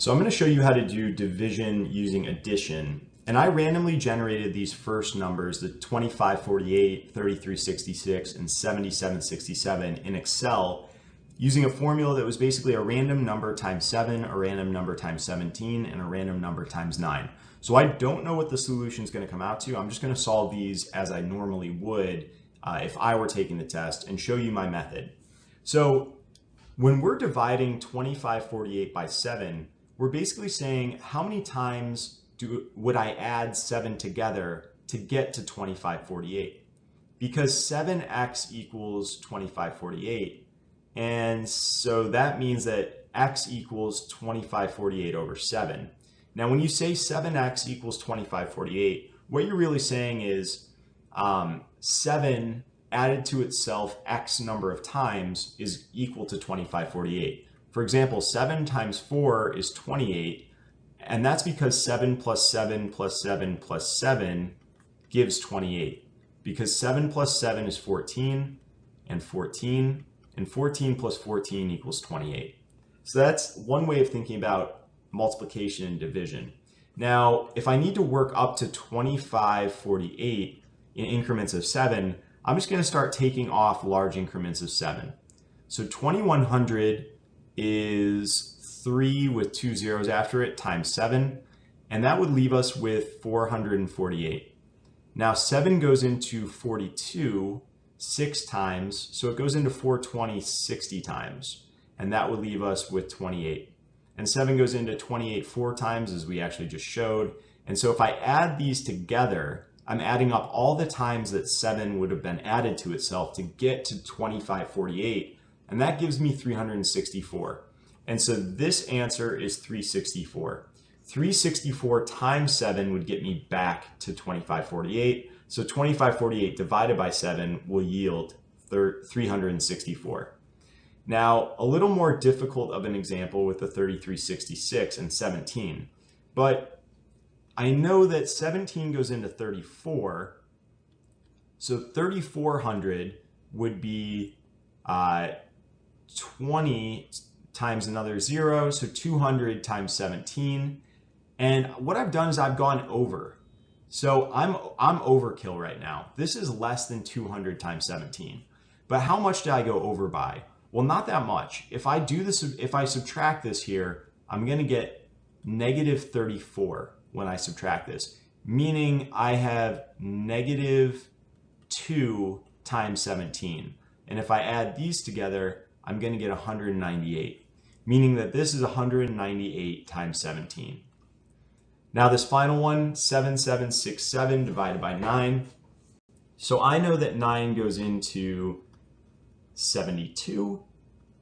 So I'm going to show you how to do division using addition. And I randomly generated these first numbers, the 2548, 3366, and 7767 in Excel using a formula that was basically a random number times 7, a random number times 17, and a random number times 9. So I don't know what the solution is going to come out to. I'm just going to solve these as I normally would if I were taking the test and show you my method. So when we're dividing 2548 by 7, we're basically saying how many times would I add 7 together to get to 2548? Because 7x equals 2548, and so that means that x equals 2548 over 7. Now when you say 7x equals 2548, what you're really saying is 7 added to itself x number of times is equal to 2548. For example, 7 times 4 is 28, and that's because 7 plus 7 plus 7 plus 7 gives 28. Because 7 plus 7 is 14, and 14 plus 14 equals 28. So that's one way of thinking about multiplication and division. Now, if I need to work up to 2548 in increments of 7, I'm just going to start taking off large increments of 7. So 2100 is 3 with 2 zeros after it times 7, and that would leave us with 448. Now 7 goes into 42 6 times, so it goes into 420 60 times, and that would leave us with 28. And 7 goes into 28 4 times, as we actually just showed. And so if I add these together, I'm adding up all the times that 7 would have been added to itself to get to 2548, and that gives me 364. And so this answer is 364. 364 times 7 would get me back to 2548. So 2548 divided by 7 will yield 364. Now, a little more difficult of an example with the 3366 and 17, but I know that 17 goes into 34, so 3400 would be 20 times another 0, so 200 times 17. And what I've done is I've gone over. So I'm overkill right now. This is less than 200 times 17. But how much did I go over by? Well, not that much. If I do this, if I subtract this here, I'm going to get negative 34 when I subtract this, meaning I have negative 2 times 17. And if I add these together, I'm going to get 198, meaning that this is 198 times 17. Now this final one, 7767 divided by 9. So I know that 9 goes into 72,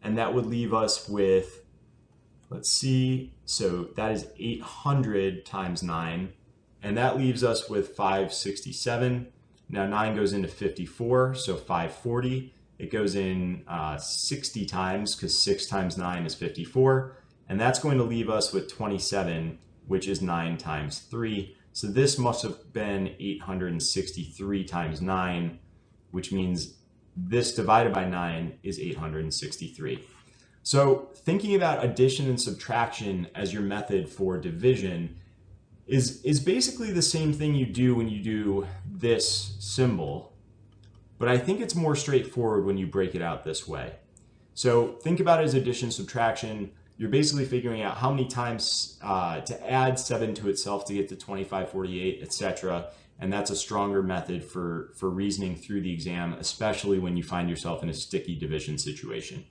and that would leave us with, let's see, so that is 800 times 9, and that leaves us with 567. Now 9 goes into 54, so 540. It goes in 60 times, because 6 times 9 is 54, and that's going to leave us with 27, which is 9 times 3. So this must have been 863 times 9, which means this divided by 9 is 863. So thinking about addition and subtraction as your method for division is basically the same thing you do when you do this symbol, but I think it's more straightforward when you break it out this way. So think about it as addition, subtraction. You're basically figuring out how many times to add 7 to itself to get to 2548, etc. And that's a stronger method for reasoning through the exam, especially when you find yourself in a sticky division situation.